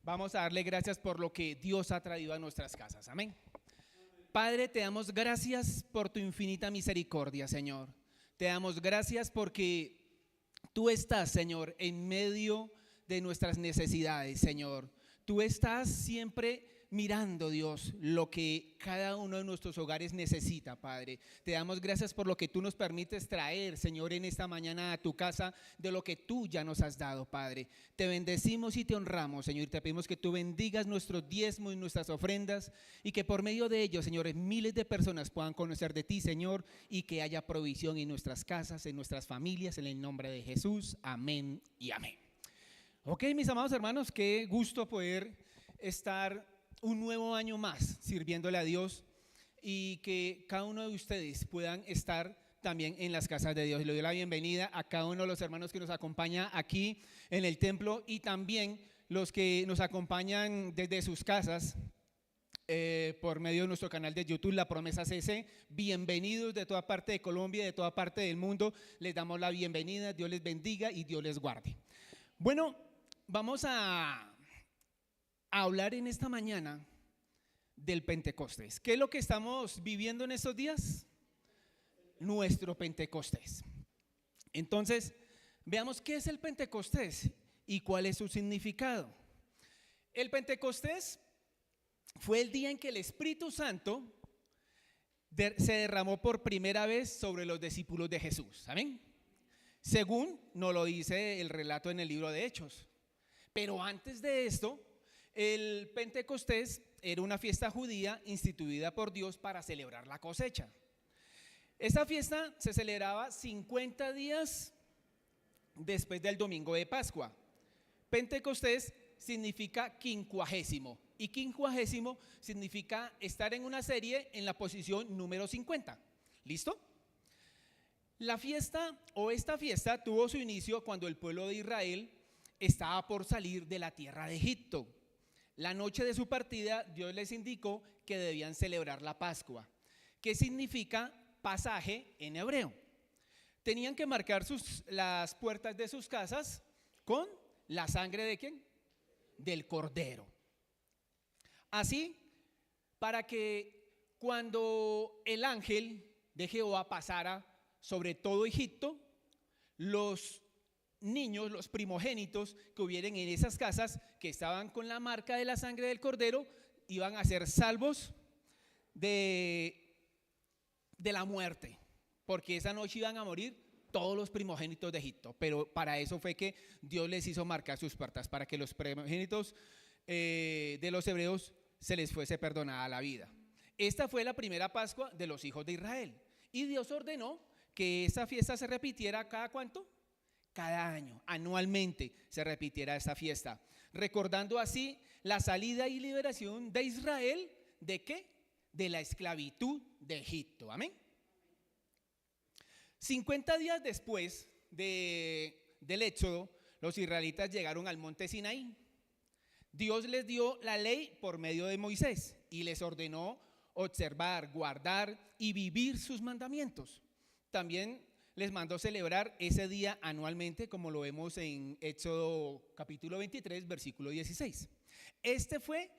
Vamos a darle gracias por lo que Dios ha traído a nuestras casas. Amén. Padre, te damos gracias por tu infinita misericordia, Señor. Te damos gracias porque tú estás, Señor, en medio de nuestras necesidades, Señor. Tú estás siempre mirando, Dios, lo que cada uno de nuestros hogares necesita, Padre. Te damos gracias por lo que tú nos permites traer, Señor, en esta mañana a tu casa, de lo que tú ya nos has dado, Padre. Te bendecimos y te honramos, Señor, y te pedimos que tú bendigas nuestros diezmos y nuestras ofrendas, y que por medio de ellos, Señor, miles de personas puedan conocer de ti, Señor, y que haya provisión en nuestras casas, en nuestras familias, en el nombre de Jesús. Amén y amén. Ok, mis amados hermanos, qué gusto poder estar un nuevo año más sirviéndole a Dios, y que cada uno de ustedes puedan estar también en las casas de Dios. Le doy la bienvenida a cada uno de los hermanos que nos acompaña aquí en el templo, y también los que nos acompañan desde sus casas por medio de nuestro canal de YouTube, La Promesa CC. Bienvenidos de toda parte de Colombia, de toda parte del mundo. Les damos la bienvenida. Dios les bendiga y Dios les guarde. Bueno, vamos a hablar en esta mañana del Pentecostés. ¿Qué es lo que estamos viviendo en estos días? Nuestro Pentecostés. Entonces, veamos qué es el Pentecostés y cuál es su significado. El Pentecostés fue el día en que el Espíritu Santo se derramó por primera vez sobre los discípulos de Jesús. Amén. Según nos lo dice el relato en el libro de Hechos. Pero antes de esto, el Pentecostés era una fiesta judía instituida por Dios para celebrar la cosecha. Esta fiesta se celebraba 50 días después del domingo de Pascua. Pentecostés significa quincuagésimo, y quincuagésimo significa estar en una serie en la posición número 50. ¿Listo? La fiesta o esta fiesta tuvo su inicio cuando el pueblo de Israel estaba por salir de la tierra de Egipto. La noche de su partida, Dios les indicó que debían celebrar la Pascua, que significa pasaje en hebreo. Tenían que marcar las puertas de sus casas con la sangre de ¿quién? Del cordero. Así, para que cuando el ángel de Jehová pasara sobre todo Egipto, los niños, los primogénitos que hubieran en esas casas que estaban con la marca de la sangre del cordero, iban a ser salvos de la muerte, porque esa noche iban a morir todos los primogénitos de Egipto. Pero para eso fue que Dios les hizo marcar sus puertas, para que los primogénitos de los hebreos se les fuese perdonada la vida. Esta fue la primera Pascua de los hijos de Israel, y Dios ordenó que esa fiesta se repitiera cada ¿cuánto? Cada año, anualmente se repitiera esta fiesta, recordando así la salida y liberación de Israel. ¿De qué? De la esclavitud de Egipto. Amén. 50 días después del éxodo, los israelitas llegaron al monte Sinaí. Dios les dio la ley por medio de Moisés y les ordenó observar, guardar y vivir sus mandamientos. También les mandó celebrar ese día anualmente, como lo vemos en Éxodo capítulo 23, versículo 16. Este fue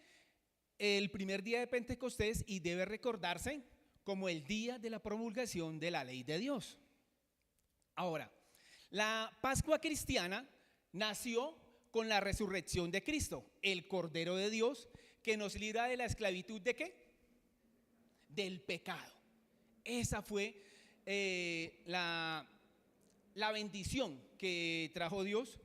el primer día de Pentecostés y debe recordarse como el día de la promulgación de la ley de Dios. Ahora, la Pascua cristiana nació con la resurrección de Cristo, el Cordero de Dios, que nos libra de la esclavitud ¿de qué? Del pecado. Esa fue la bendición que trajo Dios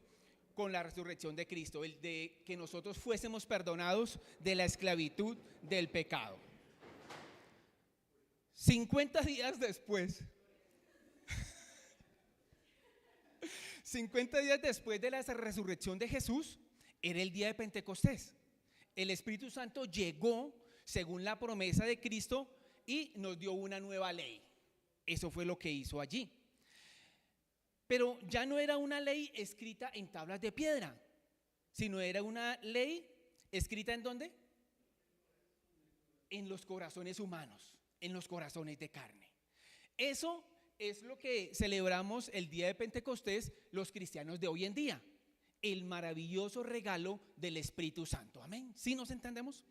con la resurrección de Cristo, el de que nosotros fuésemos perdonados de la esclavitud del pecado. 50 días después 50 días después de la resurrección de Jesús, era el día de Pentecostés. El Espíritu Santo llegó según la promesa de Cristo y nos dio una nueva ley. Eso fue lo que hizo allí. Pero ya no era una ley escrita en tablas de piedra, sino era una ley escrita ¿en dónde? En los corazones humanos, en los corazones de carne. Eso es lo que celebramos el día de Pentecostés los cristianos de hoy en día. el maravilloso regalo del Espíritu Santo. Amén. ¿Sí nos entendemos?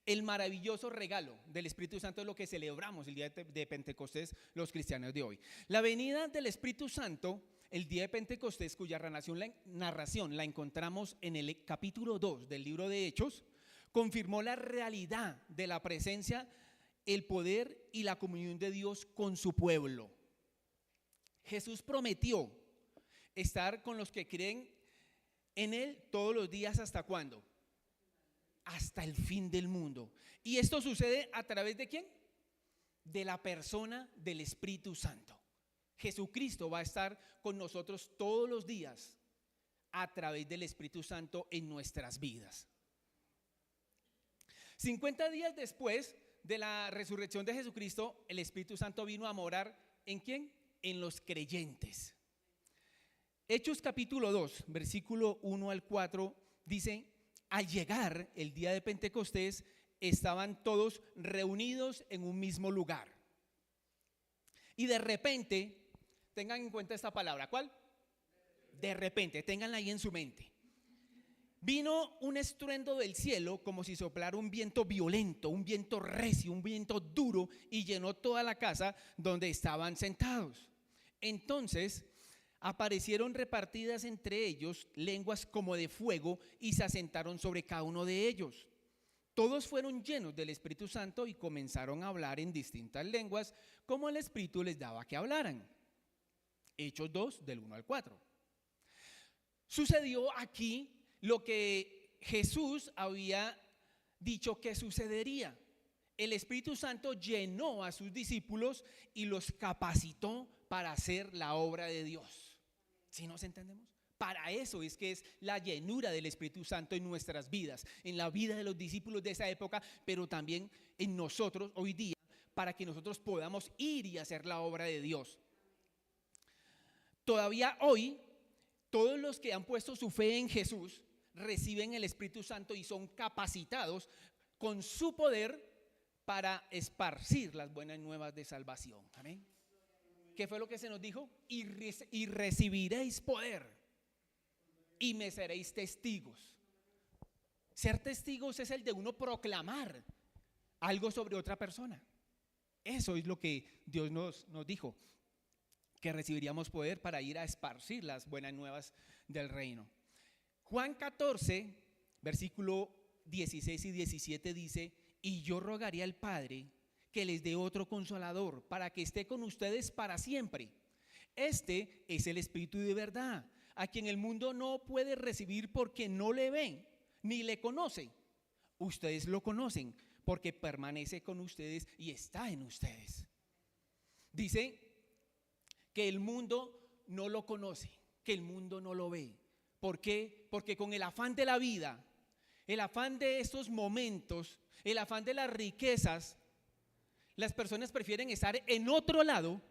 El maravilloso regalo del Espíritu Santo es lo que celebramos el día de Pentecostés los cristianos de hoy. La venida del Espíritu Santo el día de Pentecostés, cuya narración la encontramos en el capítulo 2 del libro de Hechos, confirmó la realidad de la presencia, el poder y la comunión de Dios con su pueblo. Jesús prometió estar con los que creen en Él todos los días. ¿Hasta cuándo? Hasta el fin del mundo. ¿Y esto sucede a través de quién? De la persona del Espíritu Santo. Jesucristo va a estar con nosotros todos los días a través del Espíritu Santo en nuestras vidas. 50 días después de la resurrección de Jesucristo, el Espíritu Santo vino a morar ¿en quién? En los creyentes. Hechos capítulo 2, versículo 1 al 4 dice: al llegar el día de Pentecostés, estaban todos reunidos en un mismo lugar. Y de repente, tengan en cuenta esta palabra, ¿cuál? De repente, ténganla ahí en su mente. Vino un estruendo del cielo como si soplara un viento violento, un viento recio, un viento duro, y llenó toda la casa donde estaban sentados. Entonces aparecieron repartidas entre ellos lenguas como de fuego y se asentaron sobre cada uno de ellos. Todos fueron llenos del Espíritu Santo y comenzaron a hablar en distintas lenguas como el Espíritu les daba que hablaran. Hechos 2 del 1 al 4. Sucedió aquí lo que Jesús había dicho que sucedería. El Espíritu Santo llenó a sus discípulos y los capacitó para hacer la obra de Dios. ¿Sí nos entendemos? Para eso es que es la llenura del Espíritu Santo en nuestras vidas, en la vida de los discípulos de esa época, pero también en nosotros hoy día, para que nosotros podamos ir y hacer la obra de Dios. Todavía hoy, todos los que han puesto su fe en Jesús reciben el Espíritu Santo y son capacitados con su poder para esparcir las buenas nuevas de salvación. Amén. ¿Qué fue lo que se nos dijo? Y recibiréis poder y me seréis testigos. Ser testigos es el de uno proclamar algo sobre otra persona. Eso es lo que Dios nos dijo, que recibiríamos poder para ir a esparcir las buenas nuevas del reino. Juan 14, versículo 16 y 17 dice: y yo rogaría al Padre que les dé otro consolador para que esté con ustedes para siempre. Este es el Espíritu de verdad, a quien el mundo no puede recibir porque no le ven ni le conocen. Ustedes lo conocen porque permanece con ustedes y está en ustedes. Dice que el mundo no lo conoce, que el mundo no lo ve. ¿Por qué? Porque con el afán de la vida, el afán de estos momentos, el afán de las riquezas, las personas prefieren estar en otro lado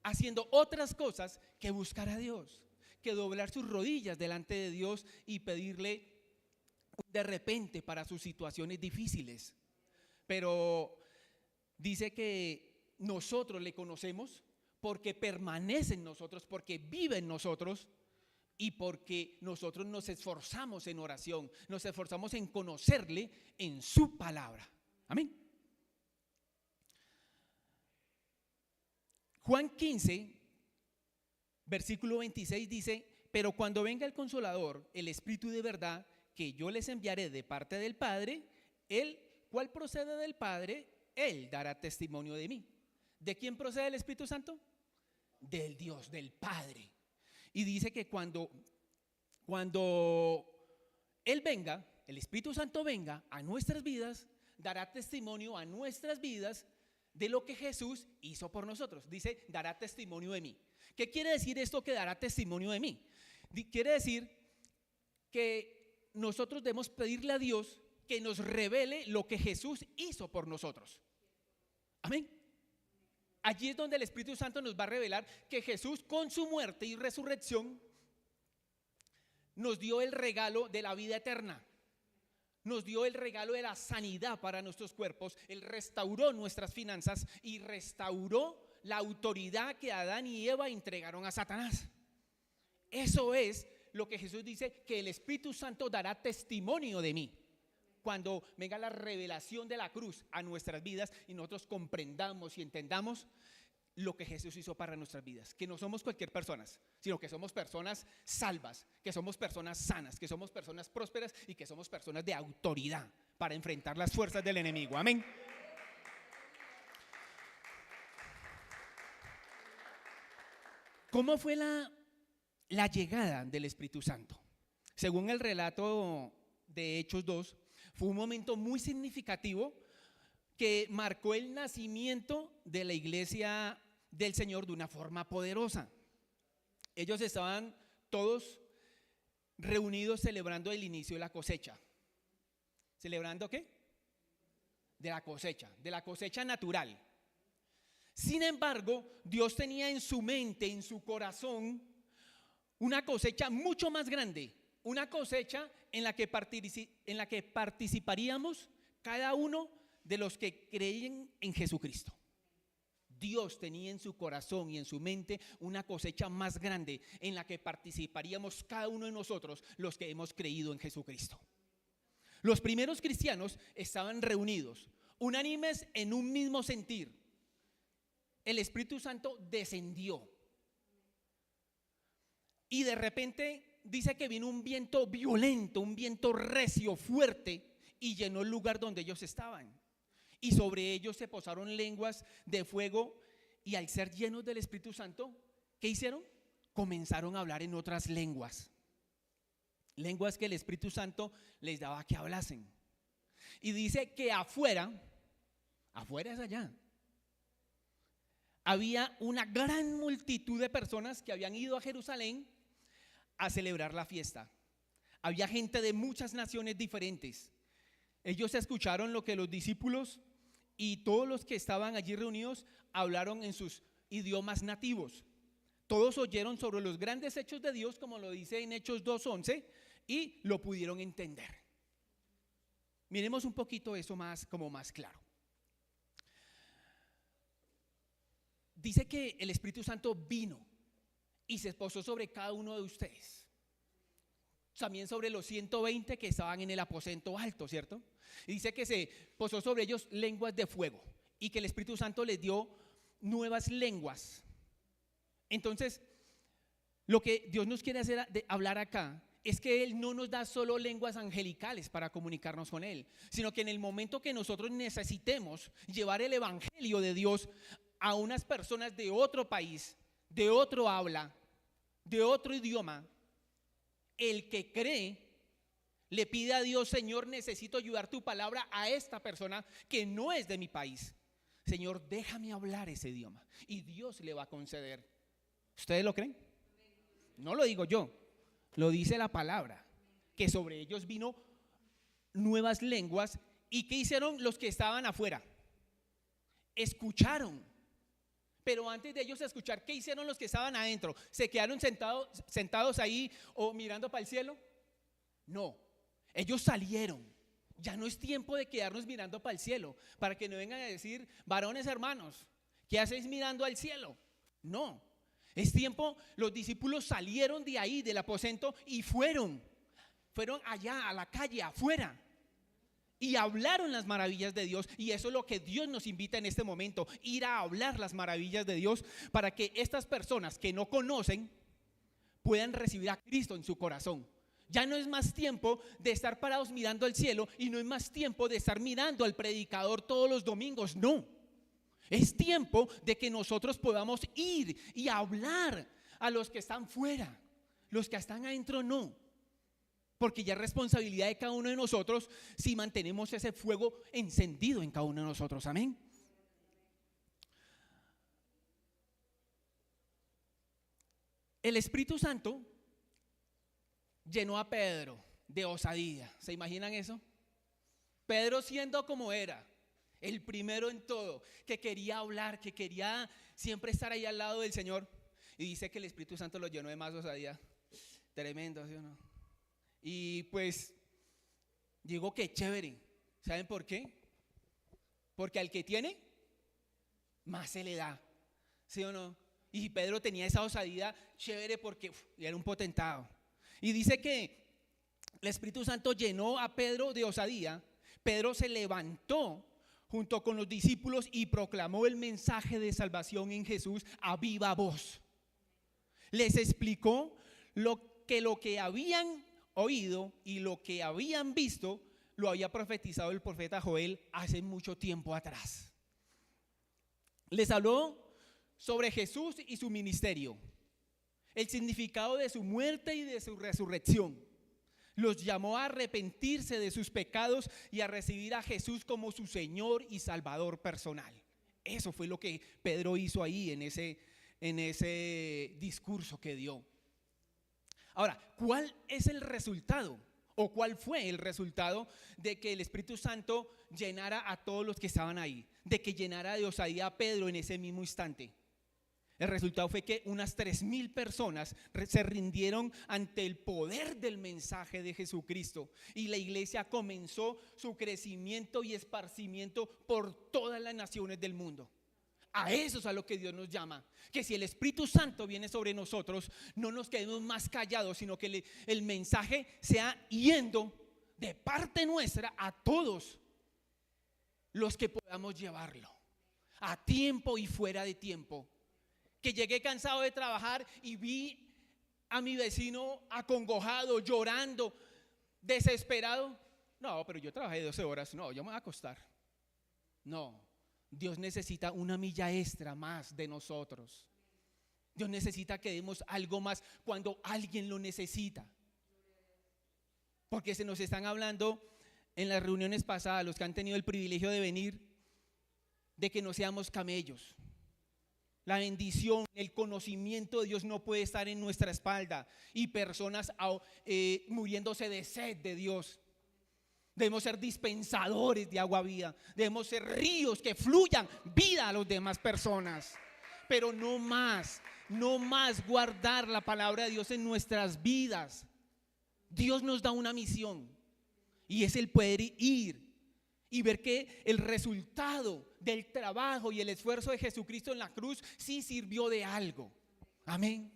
haciendo otras cosas que buscar a Dios, que doblar sus rodillas delante de Dios y pedirle de repente para sus situaciones difíciles. Pero dice que nosotros le conocemos porque permanece en nosotros, porque vive en nosotros y porque nosotros nos esforzamos en oración, nos esforzamos en conocerle en su palabra. Amén. Juan 15, versículo 26 dice: pero cuando venga el Consolador, el Espíritu de verdad, que yo les enviaré de parte del Padre, Él, ¿cuál procede del Padre? Él dará testimonio de mí. ¿De quién procede el Espíritu Santo? Del Dios, del Padre. Y dice que cuando Él venga, el Espíritu Santo venga a nuestras vidas, dará testimonio a nuestras vidas de lo que Jesús hizo por nosotros. Dice, dará testimonio de mí. ¿Qué quiere decir esto que dará testimonio de mí? Quiere decir que nosotros debemos pedirle a Dios que nos revele lo que Jesús hizo por nosotros. Amén. Allí es donde el Espíritu Santo nos va a revelar que Jesús, con su muerte y resurrección, nos dio el regalo de la vida eterna. Nos dio el regalo de la sanidad para nuestros cuerpos. Él restauró nuestras finanzas y restauró la autoridad que Adán y Eva entregaron a Satanás. Eso es lo que Jesús dice, que el Espíritu Santo dará testimonio de mí. Cuando venga la revelación de la cruz a nuestras vidas y nosotros comprendamos y entendamos lo que Jesús hizo para nuestras vidas, que no somos cualquier personas, sino que somos personas salvas, que somos personas sanas, que somos personas prósperas y que somos personas de autoridad para enfrentar las fuerzas del enemigo. Amén. ¿Cómo fue la llegada del Espíritu Santo? Según el relato de Hechos 2, fue un momento muy significativo que marcó el nacimiento de la iglesia del Señor de una forma poderosa. Ellos estaban todos reunidos celebrando el inicio de la cosecha. ¿Celebrando qué? De la cosecha natural. Sin embargo, Dios tenía en su mente, en su corazón, una cosecha mucho más grande, una cosecha en la que participaríamos cada uno de los que creen en Jesucristo. Dios tenía en su corazón y en su mente una cosecha más grande en la que participaríamos cada uno de nosotros, los que hemos creído en Jesucristo. Los primeros cristianos estaban reunidos, unánimes en un mismo sentir. El Espíritu Santo descendió y de repente dice que vino un viento violento, un viento recio, fuerte, y llenó el lugar donde ellos estaban. Y sobre ellos se posaron lenguas de fuego, y al ser llenos del Espíritu Santo, ¿qué hicieron? Comenzaron a hablar en otras lenguas. Lenguas que el Espíritu Santo les daba que hablasen. Y dice que afuera es allá, había una gran multitud de personas que habían ido a Jerusalén a celebrar la fiesta. Había gente de muchas naciones diferentes. Ellos escucharon lo que los discípulos y todos los que estaban allí reunidos hablaron en sus idiomas nativos. Todos oyeron sobre los grandes hechos de Dios, como lo dice en Hechos 2:11, y lo pudieron entender. Miremos un poquito eso más claro. Dice que el Espíritu Santo vino y se posó sobre cada uno de ustedes. También sobre los 120 que estaban en el aposento alto, ¿cierto? Y dice que se posó sobre ellos lenguas de fuego y que el Espíritu Santo les dio nuevas lenguas. Entonces, lo que Dios nos quiere hablar acá es que Él no nos da solo lenguas angelicales para comunicarnos con Él, sino que en el momento que nosotros necesitemos llevar el evangelio de Dios a unas personas de otro país, de otro habla, de otro idioma, el que cree le pide a Dios: Señor, necesito ayudar tu palabra a esta persona que no es de mi país. Señor, déjame hablar ese idioma, y Dios le va a conceder. ¿Ustedes lo creen? No lo digo yo, lo dice la palabra, que sobre ellos vino nuevas lenguas. ¿Y qué hicieron los que estaban afuera? Escucharon. Pero antes de ellos escuchar, ¿qué hicieron los que estaban adentro? ¿Se quedaron sentados ahí o mirando para el cielo? No, ellos salieron. Ya no es tiempo de quedarnos mirando para el cielo, para que no vengan a decir: varones hermanos, ¿qué hacéis mirando al cielo? No, es tiempo. Los discípulos salieron de ahí, del aposento, y fueron allá a la calle, afuera, y hablaron las maravillas de Dios. Y eso es lo que Dios nos invita en este momento: ir a hablar las maravillas de Dios, para que estas personas que no conocen puedan recibir a Cristo en su corazón. Ya no es más tiempo de estar parados mirando al cielo, y no es más tiempo de estar mirando al predicador todos los domingos. No, es tiempo de que nosotros podamos ir y hablar a los que están fuera. Los que están adentro no, porque ya es responsabilidad de cada uno de nosotros si mantenemos ese fuego encendido en cada uno de nosotros. Amén. El Espíritu Santo llenó a Pedro de osadía. ¿Se imaginan eso? Pedro, siendo como era, el primero en todo, que quería hablar, que quería siempre estar ahí al lado del Señor, y dice que el Espíritu Santo lo llenó de más osadía. Tremendo, ¿sí o no? Y pues digo que chévere. ¿Saben por qué? Porque al que tiene, más se le da, ¿sí o no? Y Pedro tenía esa osadía chévere porque era un potentado. Y dice que el Espíritu Santo llenó a Pedro de osadía. Pedro se levantó junto con los discípulos y proclamó el mensaje de salvación en Jesús a viva voz. Les explicó lo que habían oído y lo que habían visto lo había profetizado el profeta Joel hace mucho tiempo atrás. Les habló sobre Jesús y su ministerio, el significado de su muerte y de su resurrección. Los llamó a arrepentirse de sus pecados y a recibir a Jesús como su Señor y Salvador personal. Eso fue lo que Pedro hizo ahí en ese discurso que dio. Ahora, ¿cuál es el resultado? ¿O cuál fue el resultado de que el Espíritu Santo llenara a todos los que estaban ahí? De que llenara de osadía a Pedro en ese mismo instante. El resultado fue que unas 3,000 personas se rindieron ante el poder del mensaje de Jesucristo y la iglesia comenzó su crecimiento y esparcimiento por todas las naciones del mundo. A eso es a lo que Dios nos llama, que si el Espíritu Santo viene sobre nosotros, no nos quedemos más callados, sino que el mensaje sea yendo de parte nuestra a todos los que podamos llevarlo, a tiempo y fuera de tiempo. Que llegué cansado de trabajar y vi a mi vecino acongojado, llorando, desesperado. No, pero yo trabajé 12 horas, no, yo me voy a acostar. No, Dios necesita una milla extra más de nosotros. Dios necesita que demos algo más cuando alguien lo necesita. Porque se nos están hablando en las reuniones pasadas, los que han tenido el privilegio de venir, de que no seamos camellos. La bendición, el conocimiento de Dios no puede estar en nuestra espalda y personas muriéndose de sed de Dios. Debemos ser dispensadores de agua viva. Debemos ser ríos que fluyan vida a las demás personas. Pero no más guardar la palabra de Dios en nuestras vidas. Dios nos da una misión y es el poder ir y ver que el resultado del trabajo y el esfuerzo de Jesucristo en la cruz sí sirvió de algo. Amén.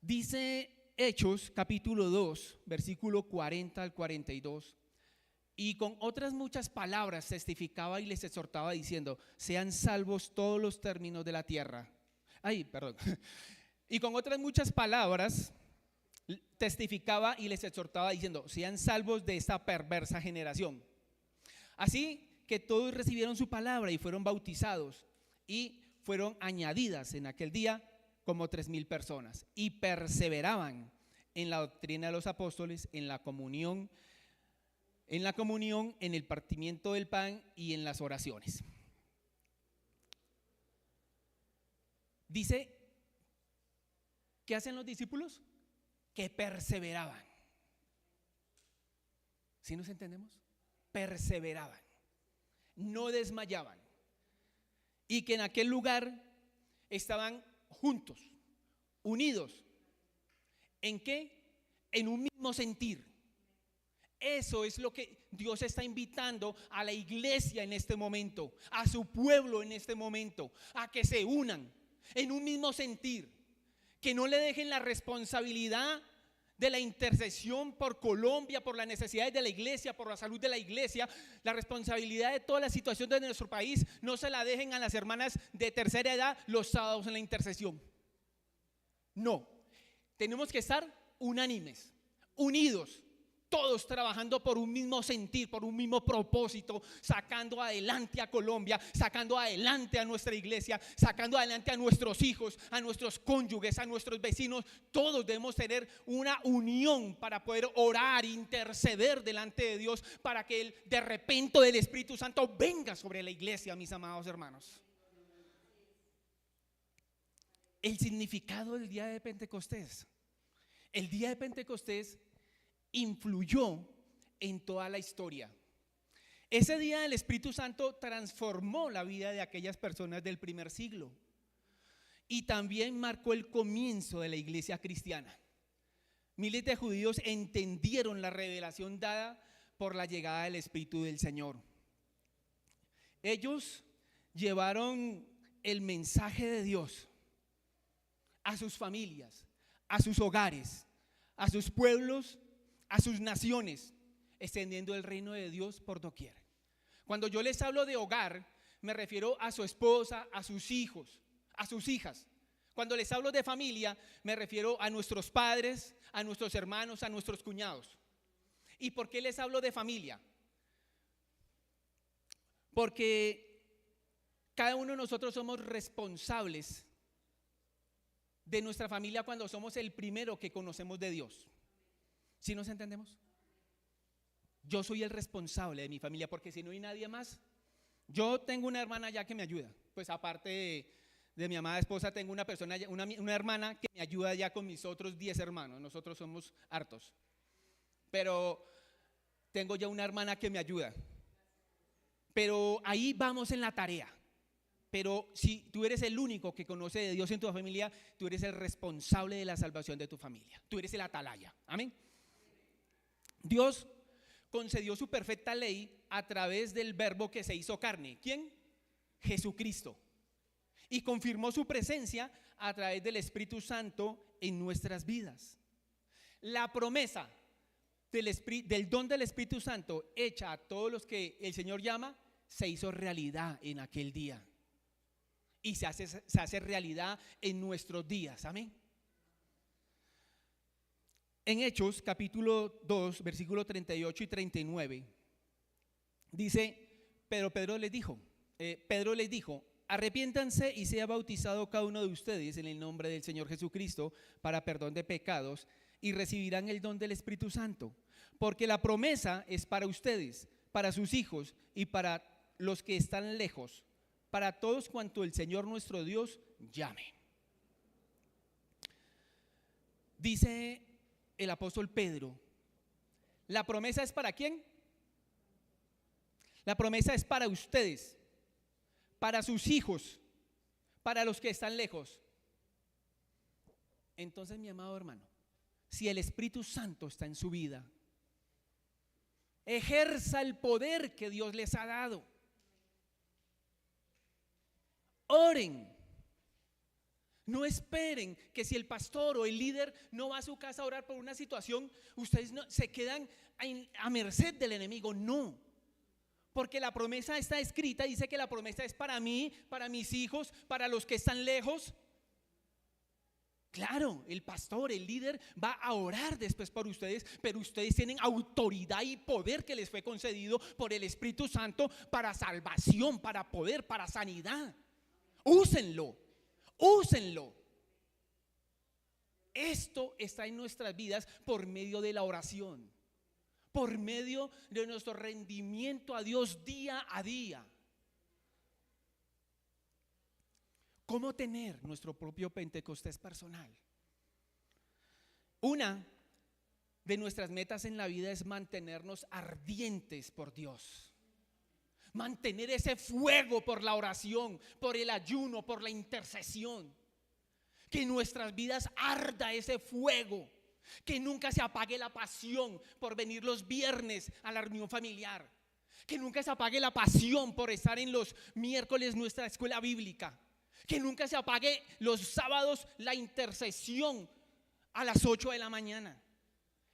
Dice Hechos capítulo 2, versículo 40 al 42. Y con otras muchas palabras testificaba y les exhortaba diciendo: sean salvos todos los términos de la tierra. Y con otras muchas palabras testificaba y les exhortaba diciendo: sean salvos de esta perversa generación. Así que todos recibieron su palabra y fueron bautizados, y fueron añadidas en aquel día como 3,000 personas, y perseveraban en la doctrina de los apóstoles, en la comunión, en el partimiento del pan y en las oraciones. Dice, ¿qué hacen los discípulos? Que perseveraban. ¿Sí nos entendemos? Perseveraban, no desmayaban, y que en aquel lugar estaban juntos, unidos. ¿En qué? En un mismo sentir. Eso es lo que Dios está invitando a la iglesia en este momento, a su pueblo en este momento, a que se unan en un mismo sentir, que no le dejen la responsabilidad de la intercesión por Colombia, por las necesidades de la iglesia, por la salud de la iglesia, la responsabilidad de toda la situación de nuestro país, no se la dejen a las hermanas de tercera edad los sábados en la intercesión. No, tenemos que estar unánimes, unidos, todos trabajando por un mismo sentir, por un mismo propósito, sacando adelante a Colombia, sacando adelante a nuestra iglesia, sacando adelante a nuestros hijos, a nuestros cónyuges, a nuestros vecinos. Todos debemos tener una unión para poder orar, interceder delante de Dios, para que el de repente del Espíritu Santo venga sobre la iglesia, mis amados hermanos. El significado del día de Pentecostés. El día de Pentecostés influyó en toda la historia. Ese día el Espíritu Santo transformó la vida de aquellas personas del primer siglo y también marcó el comienzo de la iglesia cristiana. Miles de judíos entendieron la revelación dada por la llegada del Espíritu del Señor. Ellos llevaron el mensaje de Dios a sus familias, a sus hogares, a sus pueblos, a sus naciones, extendiendo el reino de Dios por doquier. Cuando yo les hablo de hogar, me refiero a su esposa, a sus hijos, a sus hijas. Cuando les hablo de familia, me refiero a nuestros padres, a nuestros hermanos, a nuestros cuñados. ¿Y por qué les hablo de familia? Porque cada uno de nosotros somos responsables de nuestra familia cuando somos el primero que conocemos de Dios. ¿Sí nos entendemos? Yo soy el responsable de mi familia, porque si no hay nadie más. Yo tengo una hermana ya que me ayuda, pues aparte de mi amada esposa, tengo una persona, una hermana que me ayuda ya con mis otros 10 hermanos. Nosotros somos hartos, pero tengo ya una hermana que me ayuda. Pero ahí vamos en la tarea. Pero si tú eres el único que conoce de Dios en tu familia, tú eres el responsable de la salvación de tu familia. Tú eres el atalaya. Amén. Dios concedió su perfecta ley a través del verbo que se hizo carne. ¿Quién? Jesucristo. Y confirmó su presencia a través del Espíritu Santo en nuestras vidas. La promesa del don del Espíritu Santo hecha a todos los que el Señor llama, se hizo realidad en aquel día. Y se hace realidad en nuestros días. Amén. En Hechos capítulo 2 versículos 38 y 39 dice: pero Pedro les dijo, arrepiéntanse y sea bautizado cada uno de ustedes en el nombre del Señor Jesucristo para perdón de pecados, y recibirán el don del Espíritu Santo, porque la promesa es para ustedes, para sus hijos y para los que están lejos, para todos cuanto el Señor nuestro Dios llame. Dice el apóstol Pedro, ¿la promesa es para quién? La promesa es para ustedes, para sus hijos, para los que están lejos. Entonces, mi amado hermano, si el Espíritu Santo está en su vida, ejerza el poder que Dios les ha dado. Oren. No esperen que si el pastor o el líder no va a su casa a orar por una situación, ustedes no, se quedan a merced del enemigo. No, porque la promesa está escrita, dice que la promesa es para mí, para mis hijos, para los que están lejos. Claro, el pastor, el líder va a orar después por ustedes, pero ustedes tienen autoridad y poder que les fue concedido por el Espíritu Santo para salvación, para poder, para sanidad. Úsenlo, úsenlo. Esto está en nuestras vidas por medio de la oración, por medio de nuestro rendimiento a Dios día a día. ¿Cómo tener nuestro propio Pentecostés personal? Una de nuestras metas en la vida es mantenernos ardientes por Dios. Mantener ese fuego por la oración, por el ayuno, por la intercesión. Que en nuestras vidas arda ese fuego. Que nunca se apague la pasión por venir los viernes a la reunión familiar. Que nunca se apague la pasión por estar en los miércoles nuestra escuela bíblica. Que nunca se apague los sábados la intercesión a las 8 de la mañana.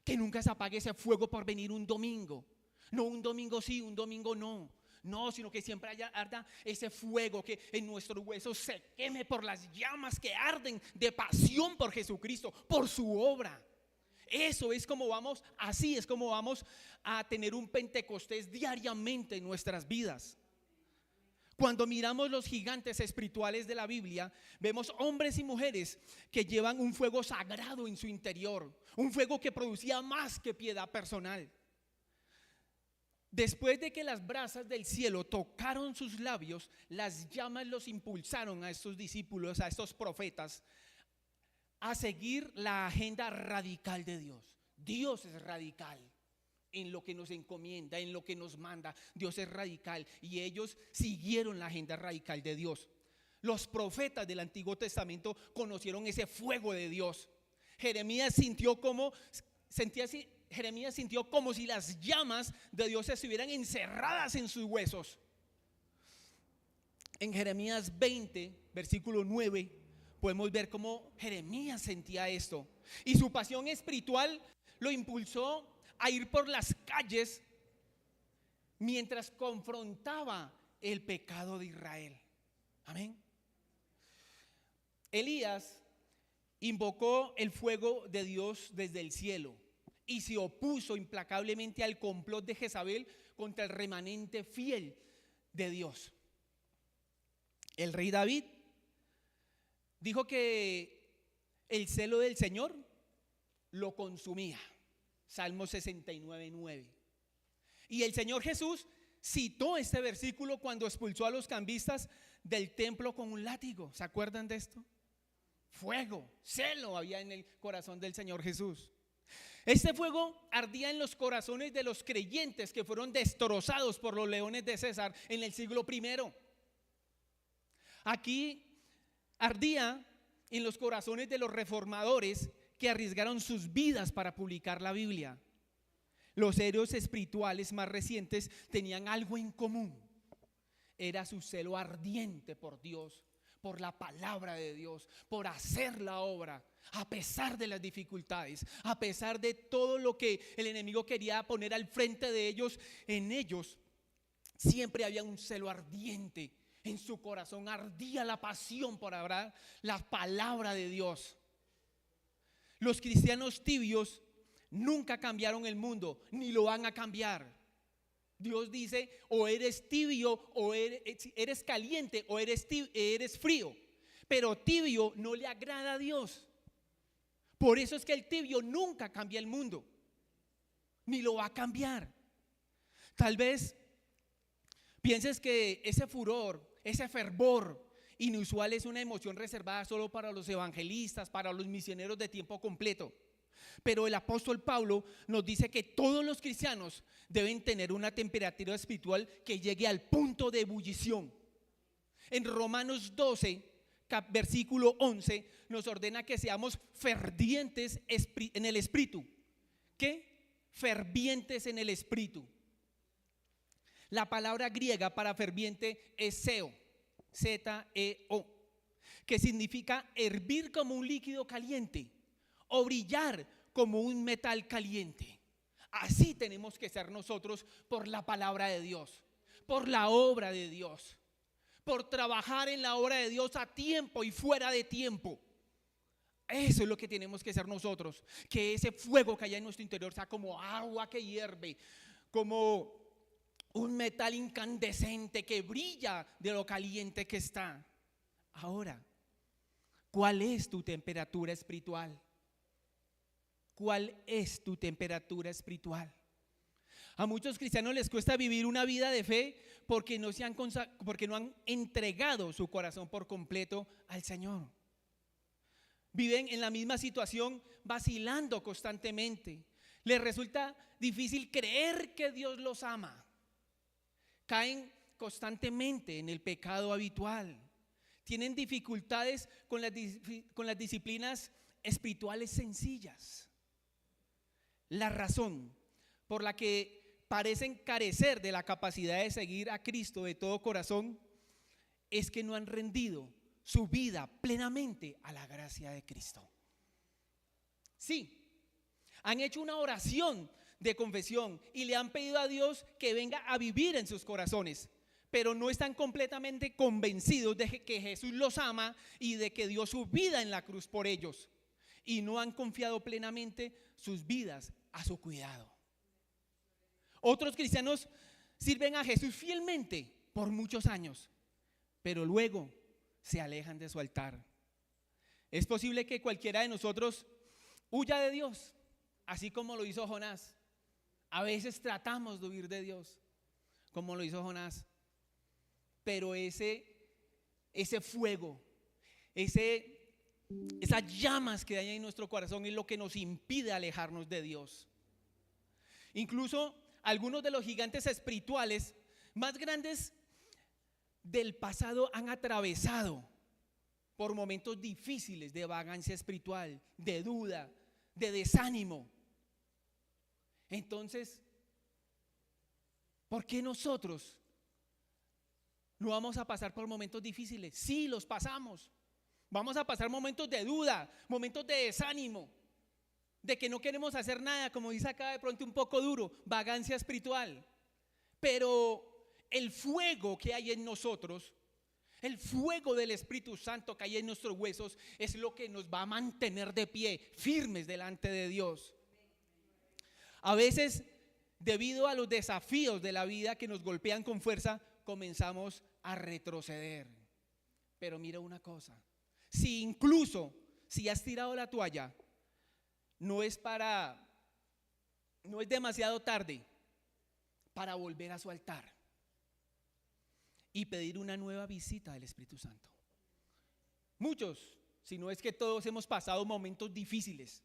Que nunca se apague ese fuego por venir un domingo. No un domingo sí, un domingo no. No, sino que siempre arda ese fuego, que en nuestros huesos se queme por las llamas que arden de pasión por Jesucristo, por su obra. Eso es como vamos, así es como vamos a tener un Pentecostés diariamente en nuestras vidas. Cuando miramos los gigantes espirituales de la Biblia, vemos hombres y mujeres que llevan un fuego sagrado en su interior, un fuego que producía más que piedad personal. Después de que las brasas del cielo tocaron sus labios, las llamas los impulsaron a estos discípulos, a estos profetas, a seguir la agenda radical de Dios. Dios es radical en lo que nos encomienda, en lo que nos manda. Dios es radical y ellos siguieron la agenda radical de Dios. Los profetas del Antiguo Testamento conocieron ese fuego de Dios. Jeremías sintió como si las llamas de Dios estuvieran encerradas en sus huesos. En Jeremías 20, versículo 9, podemos ver cómo Jeremías sentía esto. Y su pasión espiritual lo impulsó a ir por las calles mientras confrontaba el pecado de Israel. Amén. Elías invocó el fuego de Dios desde el cielo y se opuso implacablemente al complot de Jezabel contra el remanente fiel de Dios. El rey David dijo que el celo del Señor lo consumía. Salmo 69:9. Y el Señor Jesús citó este versículo cuando expulsó a los cambistas del templo con un látigo. ¿Se acuerdan de esto? Fuego, celo había en el corazón del Señor Jesús. Este fuego ardía en los corazones de los creyentes que fueron destrozados por los leones de César en el siglo I. Aquí ardía en los corazones de los reformadores que arriesgaron sus vidas para publicar la Biblia. Los héroes espirituales más recientes tenían algo en común: era su celo ardiente por Dios, por la palabra de Dios, por hacer la obra, a pesar de las dificultades, a pesar de todo lo que el enemigo quería poner al frente de ellos. En ellos siempre había un celo ardiente. En su corazón ardía la pasión por hablar la palabra de Dios. Los cristianos tibios nunca cambiaron el mundo, ni lo van a cambiar. Dios dice: o eres tibio, o eres caliente, o eres frío. Pero tibio no le agrada a Dios. Por eso es que el tibio nunca cambia el mundo, ni lo va a cambiar. Tal vez pienses que ese furor, ese fervor inusual es una emoción reservada solo para los evangelistas, para los misioneros de tiempo completo. Pero el apóstol Pablo nos dice que todos los cristianos deben tener una temperatura espiritual que llegue al punto de ebullición. En Romanos 12, versículo 11, nos ordena que seamos fervientes en el espíritu. ¿Qué? Fervientes en el espíritu. La palabra griega para ferviente es zeo, Z-E-O, que significa hervir como un líquido caliente o brillar como un metal caliente. Así tenemos que ser nosotros por la palabra de Dios, por la obra de Dios, por trabajar en la obra de Dios a tiempo y fuera de tiempo. Eso es lo que tenemos que ser nosotros. Que ese fuego que hay en nuestro interior sea como agua que hierve, como un metal incandescente que brilla de lo caliente que está. Ahora, ¿cuál es tu temperatura espiritual? ¿Cuál es tu temperatura espiritual? A muchos cristianos les cuesta vivir una vida de fe porque no han entregado su corazón por completo al Señor. Viven en la misma situación, vacilando constantemente. Les resulta difícil creer que Dios los ama. Caen constantemente en el pecado habitual. Tienen dificultades con las disciplinas espirituales sencillas. La razón por la que parecen carecer de la capacidad de seguir a Cristo de todo corazón es que no han rendido su vida plenamente a la gracia de Cristo. Sí, han hecho una oración de confesión y le han pedido a Dios que venga a vivir en sus corazones, pero no están completamente convencidos de que Jesús los ama y de que dio su vida en la cruz por ellos, y no han confiado plenamente sus vidas a su cuidado. Otros cristianos sirven a Jesús fielmente por muchos años, pero luego se alejan de su altar. Es posible que cualquiera de nosotros huya de Dios, así como lo hizo Jonás. A veces tratamos de huir de Dios, como lo hizo Jonás, pero ese fuego, esas llamas que hay en nuestro corazón es lo que nos impide alejarnos de Dios. Incluso algunos de los gigantes espirituales más grandes del pasado han atravesado por momentos difíciles de vagancia espiritual, de duda, de desánimo. Entonces, ¿por qué nosotros No vamos a pasar por momentos difíciles. Sí, los pasamos. Vamos a pasar momentos de duda, momentos de desánimo, de que no queremos hacer nada, como dice acá de pronto un poco duro, vagancia espiritual. Pero el fuego que hay en nosotros, el fuego del Espíritu Santo que hay en nuestros huesos, es lo que nos va a mantener de pie, firmes delante de Dios. A veces, debido a los desafíos de la vida que nos golpean con fuerza, comenzamos a retroceder. Pero mira una cosa, si has tirado la toalla, no es demasiado tarde para volver a su altar y pedir una nueva visita del Espíritu Santo. Muchos, si no es que todos, hemos pasado momentos difíciles.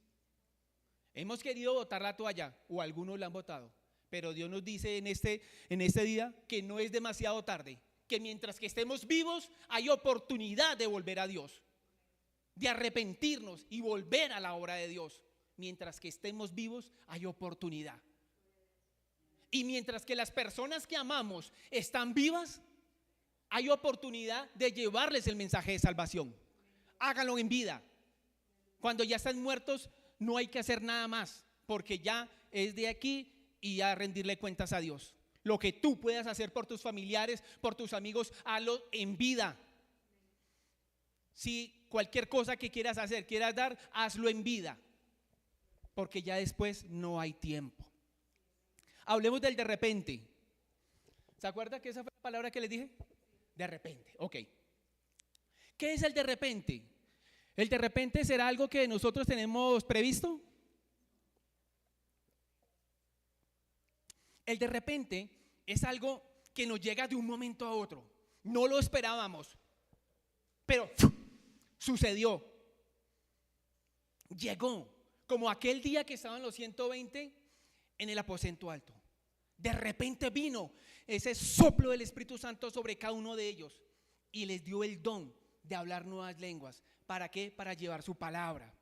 Hemos querido botar la toalla, o algunos la han botado, pero Dios nos dice en este día que no es demasiado tarde, que mientras que estemos vivos hay oportunidad de volver a Dios, de arrepentirnos y volver a la obra de Dios. Mientras que estemos vivos hay oportunidad. Y mientras que las personas que amamos están vivas, hay oportunidad de llevarles el mensaje de salvación. Háganlo en vida. Cuando ya están muertos, no hay que hacer nada más, porque ya es de aquí y a rendirle cuentas a Dios. Lo que tú puedas hacer por tus familiares, por tus amigos, hazlo en vida. Si cualquier cosa que quieras hacer, quieras dar, hazlo en vida, porque ya después no hay tiempo. Hablemos del de repente. ¿Se acuerda que esa fue la palabra que les dije? De repente, ok. ¿Qué es el de repente? ¿El de repente será algo que nosotros tenemos previsto? El de repente es algo que nos llega de un momento a otro. No lo esperábamos, pero sucedió. Llegó, como aquel día que estaban los 120 en el aposento alto. De repente vino ese soplo del Espíritu Santo sobre cada uno de ellos y les dio el don de hablar nuevas lenguas. ¿Para qué? Para llevar su palabra.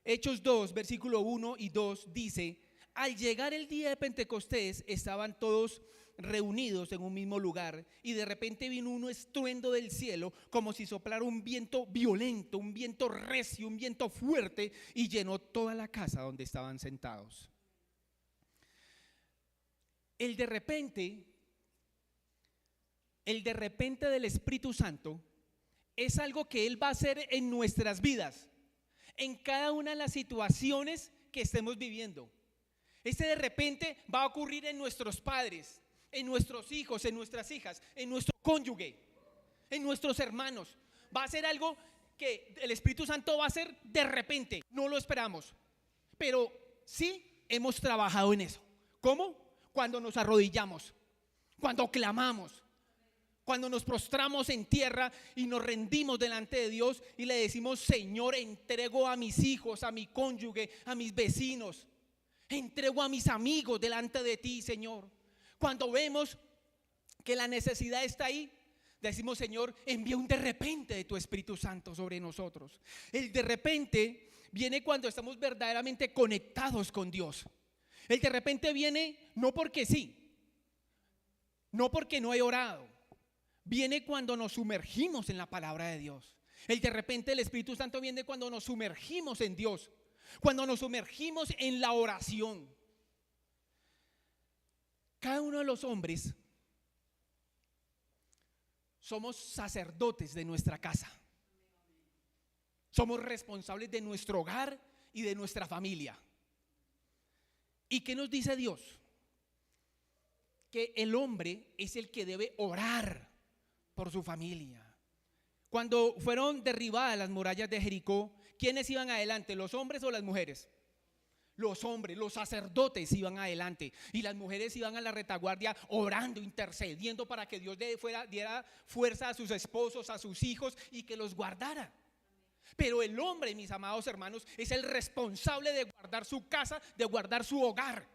Hechos 2, versículo 1 y 2 dice: al llegar el día de Pentecostés, estaban todos reunidos en un mismo lugar, y de repente vino un estruendo del cielo, como si soplara un viento violento, un viento recio, un viento fuerte, y llenó toda la casa donde estaban sentados. El de repente del Espíritu Santo es algo que Él va a hacer en nuestras vidas, en cada una de las situaciones que estemos viviendo. Este de repente va a ocurrir en nuestros padres, en nuestros hijos, en nuestras hijas, en nuestro cónyuge, en nuestros hermanos. Va a ser algo que el Espíritu Santo va a hacer de repente, no lo esperamos, pero sí hemos trabajado en eso. ¿Cómo? Cuando nos arrodillamos, cuando clamamos, cuando nos prostramos en tierra y nos rendimos delante de Dios y le decimos: Señor, entrego a mis hijos, a mi cónyuge, a mis vecinos, entrego a mis amigos delante de ti, Señor. Cuando vemos que la necesidad está ahí, decimos: Señor, envía un de repente de tu Espíritu Santo sobre nosotros. El de repente viene cuando estamos verdaderamente conectados con Dios. El de repente viene no porque sí, no porque no he orado. Viene cuando nos sumergimos en la palabra de Dios. El de repente el Espíritu Santo viene cuando nos sumergimos en Dios, cuando nos sumergimos en la oración. Cada uno de los hombres somos sacerdotes de nuestra casa. Somos responsables de nuestro hogar y de nuestra familia. ¿Y qué nos dice Dios? Que el hombre es el que debe orar por su familia. Cuando fueron derribadas las murallas de Jericó, ¿quiénes iban adelante? ¿Los hombres o las mujeres? Los hombres, los sacerdotes iban adelante, y las mujeres iban a la retaguardia orando, intercediendo para que Dios diera fuerza a sus esposos, a sus hijos, y que los guardara. Pero el hombre, mis amados hermanos, es el responsable de guardar su casa, de guardar su hogar.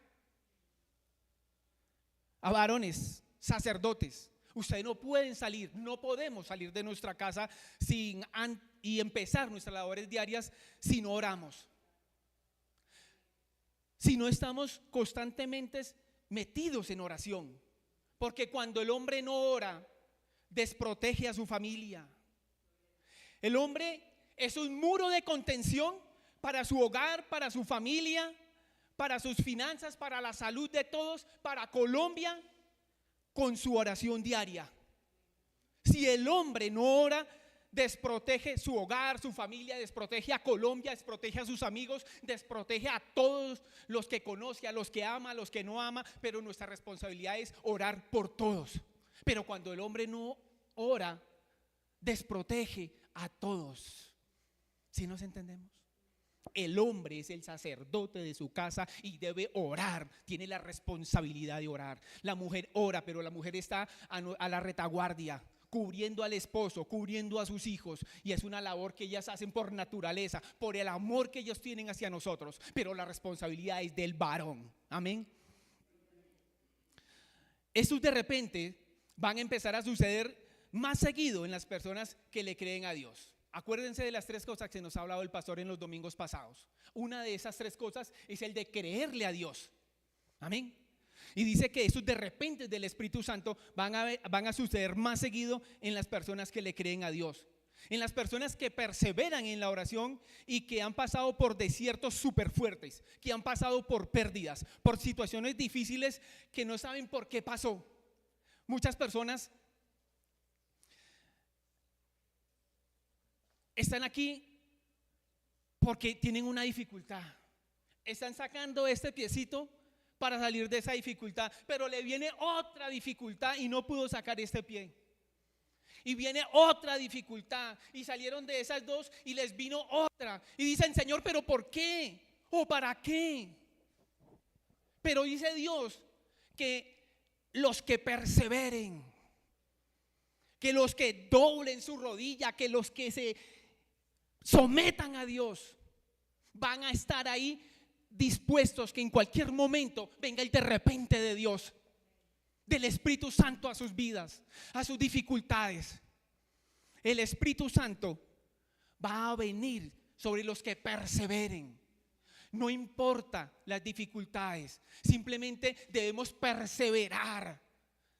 A varones, sacerdotes, ustedes no pueden salir, no podemos salir de nuestra casa y empezar nuestras labores diarias si no oramos, si no estamos constantemente metidos en oración. Porque cuando el hombre no ora, desprotege a su familia. El hombre es un muro de contención para su hogar, para su familia, para sus finanzas, para la salud de todos, para Colombia, con su oración diaria. Si el hombre no ora, desprotege su hogar, su familia, desprotege a Colombia, desprotege a sus amigos, desprotege a todos los que conoce, a los que ama, a los que no ama, pero nuestra responsabilidad es orar por todos. Pero cuando el hombre no ora, desprotege a todos. ¿Sí nos entendemos? El hombre es el sacerdote de su casa y debe orar, tiene la responsabilidad de orar. La mujer ora, pero la mujer está a la retaguardia, cubriendo al esposo, cubriendo a sus hijos, y es una labor que ellas hacen por naturaleza, por el amor que ellos tienen hacia nosotros, pero la responsabilidad es del varón. Amén. Estos de repente van a empezar a suceder más seguido en las personas que le creen a Dios. Acuérdense de las 3 cosas que nos ha hablado el pastor en los domingos pasados. Una de esas 3 cosas es el de creerle a Dios. Amén. Y dice que esos de repente del Espíritu Santo van a suceder más seguido en las personas que le creen a Dios. En las personas que perseveran en la oración y que han pasado por desiertos súper fuertes, que han pasado por pérdidas, por situaciones difíciles que no saben por qué pasó. Muchas personas están aquí porque tienen una dificultad. Están sacando este piecito para salir de esa dificultad, pero le viene otra dificultad y no pudo sacar este pie. Y viene otra dificultad y salieron de esas 2 y les vino otra. Y dicen, Señor, ¿pero por qué? ¿O para qué? Pero dice Dios que los que perseveren, que los que doblen su rodilla, que los que se sometan a Dios, van a estar ahí dispuestos que en cualquier momento venga el de repente de Dios, del Espíritu Santo a sus vidas, a sus dificultades. El Espíritu Santo va a venir sobre los que perseveren. No importa las dificultades, simplemente debemos perseverar,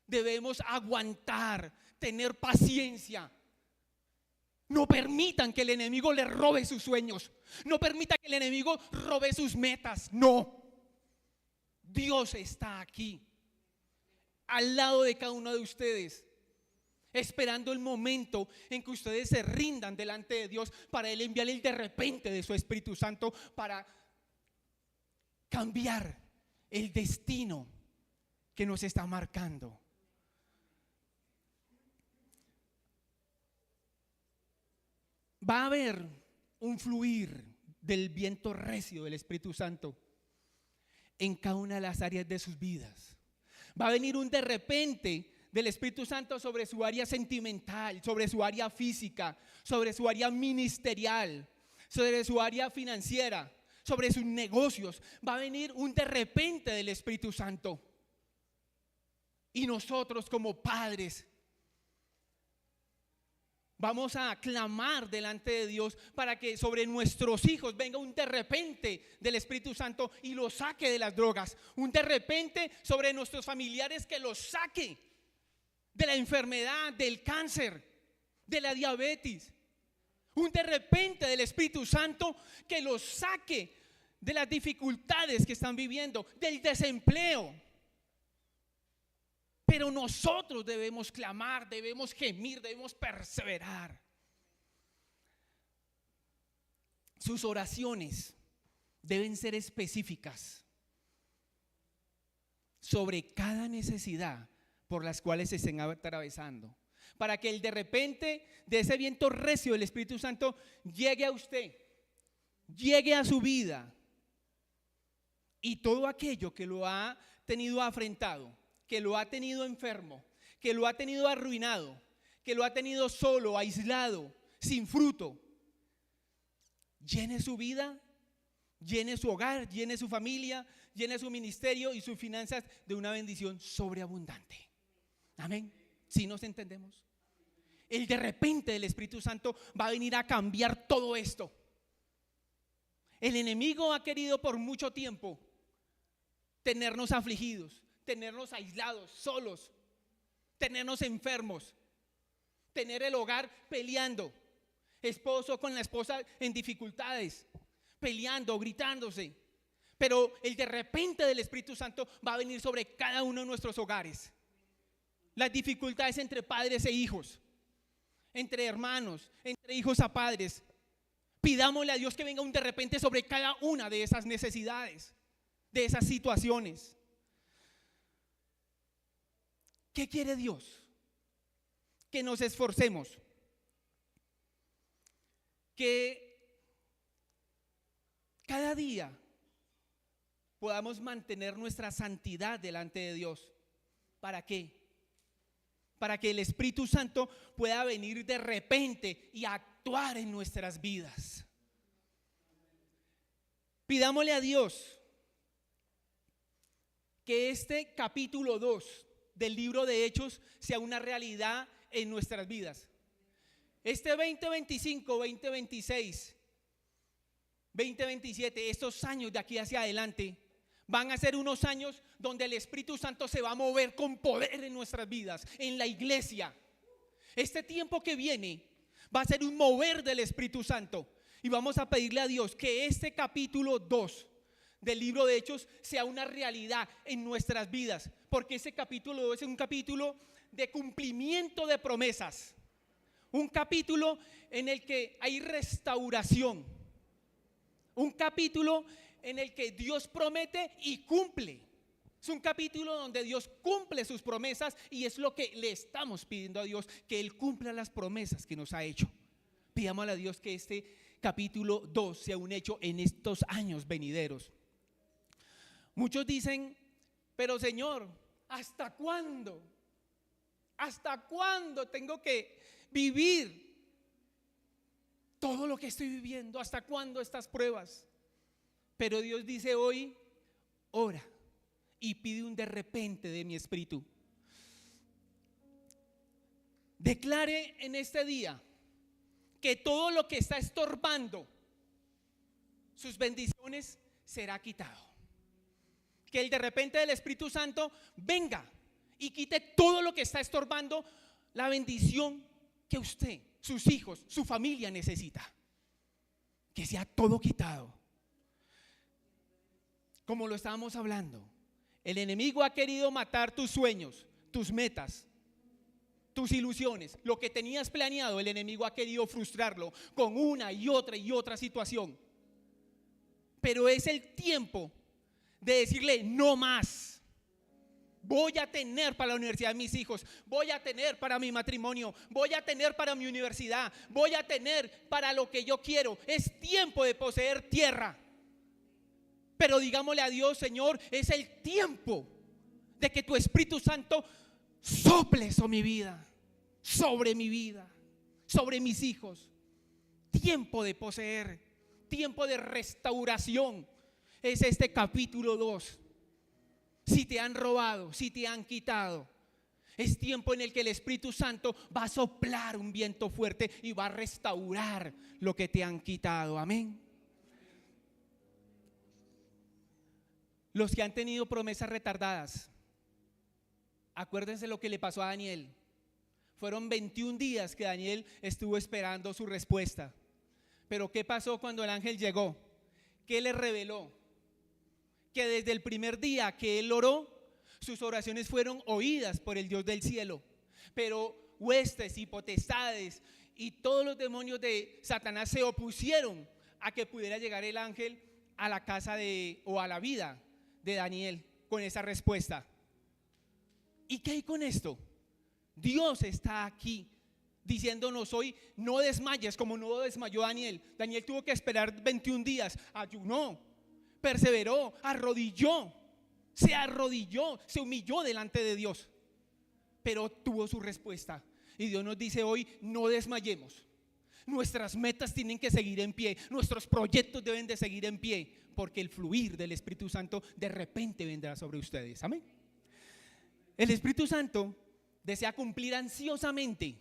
debemos aguantar, tener paciencia. No permitan que el enemigo le robe sus sueños. No permita que el enemigo robe sus metas. No. Dios está aquí, al lado de cada uno de ustedes, esperando el momento en que ustedes se rindan delante de Dios para Él enviar el de repente de su Espíritu Santo para cambiar el destino que nos está marcando. Va a haber un fluir del viento recio del Espíritu Santo en cada una de las áreas de sus vidas. Va a venir un de repente del Espíritu Santo sobre su área sentimental, sobre su área física, sobre su área ministerial, sobre su área financiera, sobre sus negocios. Va a venir un de repente del Espíritu Santo. Y nosotros como padres vamos a clamar delante de Dios para que sobre nuestros hijos venga un de repente del Espíritu Santo y los saque de las drogas. Un de repente sobre nuestros familiares que los saque de la enfermedad, del cáncer, de la diabetes. Un de repente del Espíritu Santo que los saque de las dificultades que están viviendo, del desempleo. Pero nosotros debemos clamar, debemos gemir, debemos perseverar. Sus oraciones deben ser específicas sobre cada necesidad por las cuales se estén atravesando, para que el de repente de ese viento recio del Espíritu Santo llegue a usted, llegue a su vida, y todo aquello que lo ha tenido afrentado, que lo ha tenido enfermo, que lo ha tenido arruinado, que lo ha tenido solo, aislado, sin fruto, llene su vida, llene su hogar, llene su familia, llene su ministerio y sus finanzas de una bendición sobreabundante. Amén. ¿Sí nos entendemos? El de repente del Espíritu Santo va a venir a cambiar todo esto. El enemigo ha querido por mucho tiempo tenernos afligidos, tenernos aislados, solos, tenernos enfermos. tener el hogar peleando, esposo con la esposa en dificultades, peleando, gritándose. Pero el de repente del Espíritu Santo va a venir sobre cada uno de nuestros hogares. Las dificultades entre padres e hijos, entre hermanos, entre hijos a padres. Pidámosle a Dios que venga un de repente sobre cada una de esas necesidades, de esas situaciones. ¿Qué quiere Dios? Que nos esforcemos, que cada día podamos mantener nuestra santidad delante de Dios. ¿Para qué? Para que el Espíritu Santo pueda venir de repente y actuar en nuestras vidas. Pidámosle a Dios que este capítulo 2 del libro de Hechos sea una realidad en nuestras vidas. Este 2025, 2026, 2027, estos años de aquí hacia adelante van a ser unos años donde el Espíritu Santo se va a mover con poder en nuestras vidas, en la iglesia. Este tiempo que viene va a ser un mover del Espíritu Santo y vamos a pedirle a Dios que este capítulo 2 del libro de Hechos sea una realidad en nuestras vidas, porque ese capítulo 2 es un capítulo de cumplimiento de promesas, un capítulo en el que hay restauración, un capítulo en el que Dios promete y cumple. Es un capítulo donde Dios cumple sus promesas y es lo que le estamos pidiendo a Dios, que Él cumpla las promesas que nos ha hecho. Pidámosle a Dios que este capítulo 2 sea un hecho en estos años venideros. Muchos dicen, pero Señor, ¿hasta cuándo? ¿Hasta cuándo tengo que vivir todo lo que estoy viviendo? ¿Hasta cuándo estas pruebas? Pero Dios dice hoy, ora y pide un de repente de mi espíritu. Declare en este día que todo lo que está estorbando sus bendiciones será quitado. Que el de repente del Espíritu Santo venga y quite todo lo que está estorbando la bendición que usted, sus hijos, su familia necesita. Que sea todo quitado. Como lo estábamos hablando, el enemigo ha querido matar tus sueños, tus metas, tus ilusiones. Lo que tenías planeado, el enemigo ha querido frustrarlo con una y otra situación. Pero es el tiempo de decirle no más. Voy a tener para la universidad de mis hijos, voy a tener para mi matrimonio, voy a tener para mi universidad, voy a tener para lo que yo quiero. Es tiempo de poseer tierra. Pero digámosle a Dios, Señor, es el tiempo de que tu Espíritu Santo sople sobre mi vida, sobre mis hijos. Tiempo de poseer, tiempo de restauración. Es este capítulo 2. Si te han robado, si te han quitado, es tiempo en el que el Espíritu Santo va a soplar un viento fuerte y va a restaurar lo que te han quitado. Amén. Los que han tenido promesas retardadas, acuérdense lo que le pasó a Daniel. Fueron 21 días que Daniel estuvo esperando su respuesta. Pero ¿qué pasó cuando el ángel llegó? ¿Qué le reveló? Que desde el primer día que él oró, sus oraciones fueron oídas por el Dios del cielo. Pero huestes y potestades y todos los demonios de Satanás se opusieron a que pudiera llegar el ángel a la casa o a la vida de Daniel con esa respuesta. ¿Y qué hay con esto? Dios está aquí diciéndonos hoy, no desmayes como no desmayó Daniel. Daniel tuvo que esperar 21 días, ayunó, perseveró, se arrodilló, se humilló delante de Dios, pero tuvo su respuesta. Y Dios nos dice hoy, no desmayemos. Nuestras metas tienen que seguir en pie, nuestros proyectos deben de seguir en pie, porque el fluir del Espíritu Santo de repente vendrá sobre ustedes. Amén. El Espíritu Santo desea cumplir ansiosamente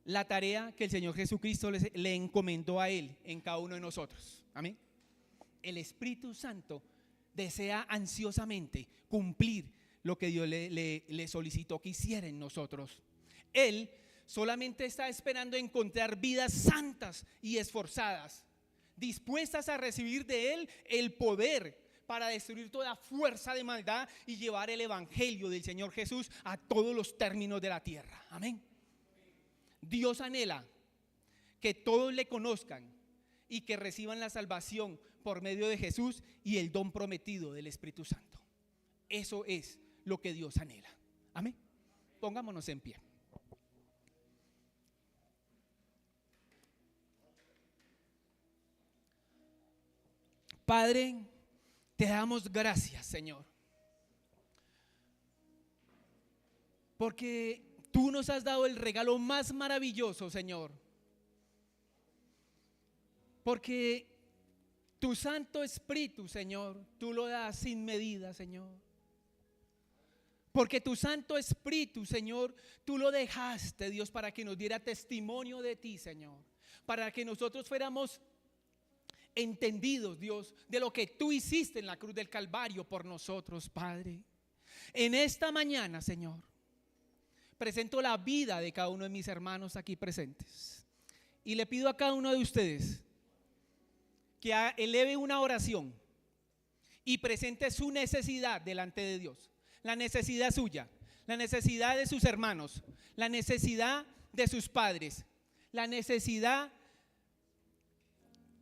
la tarea que el Señor Jesucristo le encomendó a Él en cada uno de nosotros. Amén. El Espíritu Santo desea ansiosamente cumplir lo que Dios le solicitó que hiciera en nosotros. Él solamente está esperando encontrar vidas santas y esforzadas, dispuestas a recibir de Él el poder para destruir toda fuerza de maldad y llevar el evangelio del Señor Jesús a todos los términos de la tierra. Amén. Dios anhela que todos le conozcan y que reciban la salvación por medio de Jesús y el don prometido del Espíritu Santo. Eso es lo que Dios anhela. Amén. Pongámonos en pie. Padre, te damos gracias, Señor, porque tú nos has dado el regalo más maravilloso, Señor, porque tu Santo Espíritu, Señor, tú lo das sin medida, Señor. Porque tu Santo Espíritu, Señor, tú lo dejaste, Dios, para que nos diera testimonio de ti, Señor, para que nosotros fuéramos entendidos, Dios, de lo que tú hiciste en la cruz del Calvario por nosotros, Padre. En esta mañana, Señor, presento la vida de cada uno de mis hermanos aquí presentes y le pido a cada uno de ustedes que eleve una oración y presente su necesidad delante de Dios. La necesidad suya, la necesidad de sus hermanos, la necesidad de sus padres, la necesidad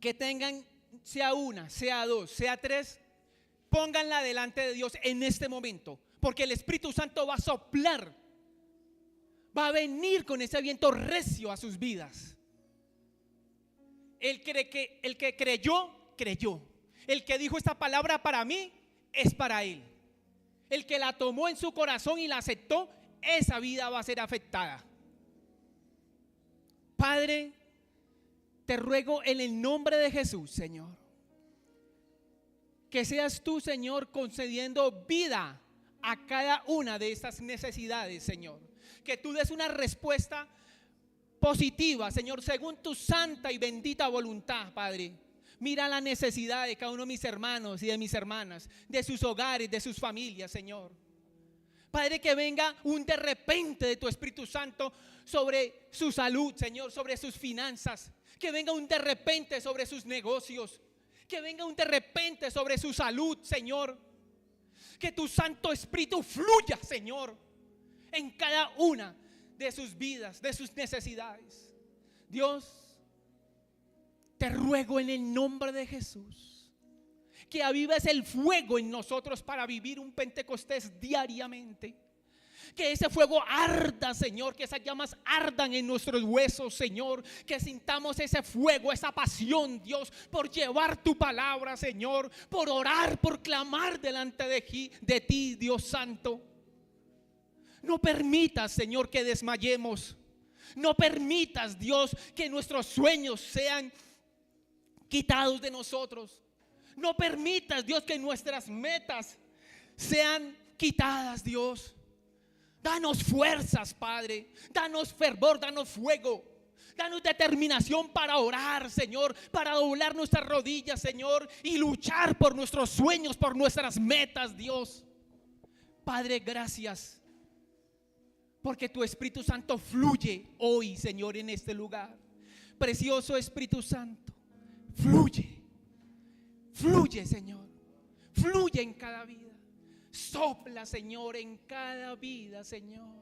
que tengan, sea una, sea dos, sea tres, pónganla delante de Dios en este momento, porque el Espíritu Santo va a soplar, va a venir con ese viento recio a sus vidas. El que creyó, creyó. El que dijo esta palabra para mí, es para él. El que la tomó en su corazón y la aceptó, esa vida va a ser afectada. Padre, te ruego en el nombre de Jesús, Señor, que seas tú, Señor, concediendo vida a cada una de estas necesidades, Señor. Que tú des una respuesta positiva, Señor, según tu santa y bendita voluntad, Padre. Mira la necesidad de cada uno de mis hermanos y de mis hermanas, de sus hogares, de sus familias, Señor. Padre, que venga un de repente de tu Espíritu Santo sobre su salud, Señor, sobre sus finanzas. Que venga un de repente sobre sus negocios. Que venga un de repente sobre su salud, Señor. Que tu Santo Espíritu fluya, Señor, en cada una de sus vidas, de sus necesidades. Dios, te ruego en el nombre de Jesús que avives el fuego en nosotros para vivir un Pentecostés diariamente. Que ese fuego arda, Señor, que esas llamas ardan en nuestros huesos, Señor. Que sintamos ese fuego, esa pasión, Dios, por llevar tu palabra, Señor, por orar, por clamar delante de ti, Dios Santo. No permitas, Señor, que desmayemos. No permitas, Dios, que nuestros sueños sean quitados de nosotros. No permitas, Dios, que nuestras metas sean quitadas, Dios. Danos fuerzas, Padre. Danos fervor, danos fuego. Danos determinación para orar, Señor, para doblar nuestras rodillas, Señor, y luchar por nuestros sueños, por nuestras metas, Dios. Padre, gracias, porque tu Espíritu Santo fluye hoy, Señor, en este lugar. Precioso Espíritu Santo, fluye, fluye, Señor, fluye en cada vida. Sopla, Señor, en cada vida, Señor.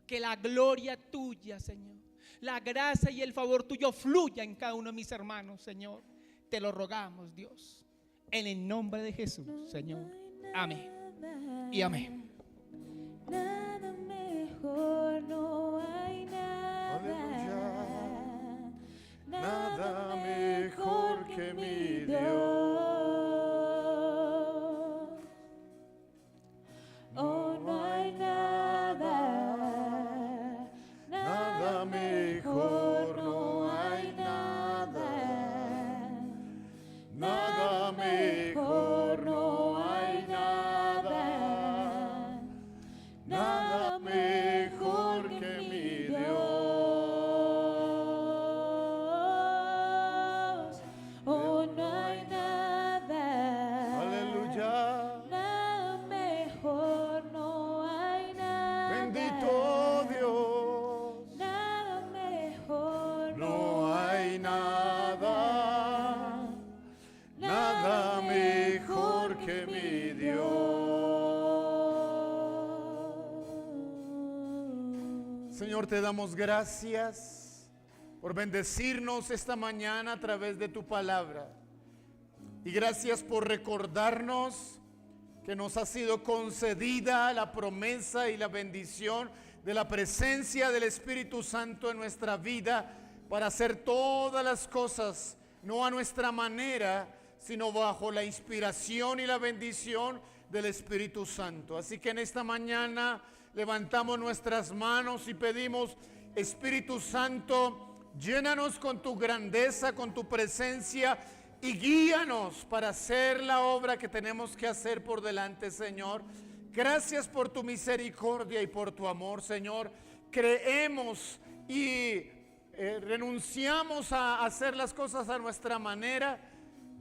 Que la gloria tuya, Señor, la gracia y el favor tuyo fluya en cada uno de mis hermanos, Señor. Te lo rogamos, Dios, en el nombre de Jesús, Señor. Amén y amén. Nada mejor, no hay nada. Nada mejor que mi Dios. Oh, no hay nada. Nada mejor, no hay nada. Nada mejor, no hay nada. Nada mejor que mi Dios. Oh, no hay nada. Aleluya. Nada mejor, no hay nada. Bendito Dios. Señor, te damos gracias por bendecirnos esta mañana a través de tu palabra. Y gracias por recordarnos que nos ha sido concedida la promesa y la bendición de la presencia del Espíritu Santo en nuestra vida para hacer todas las cosas, no a nuestra manera, sino bajo la inspiración y la bendición del Espíritu Santo. Así que en esta mañana levantamos nuestras manos y pedimos: Espíritu Santo, llénanos con tu grandeza, con tu presencia, y guíanos para hacer la obra que tenemos que hacer por delante, Señor. Gracias por tu misericordia y por tu amor, Señor. Creemos y renunciamos a hacer las cosas a nuestra manera.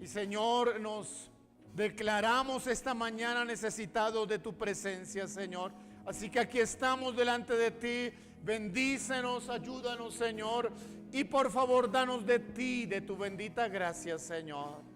Y, Señor, nos declaramos esta mañana necesitados de tu presencia, Señor. Así que aquí estamos delante de ti. Bendícenos, ayúdanos, Señor. Y por favor, danos de ti, de tu bendita gracia, Señor.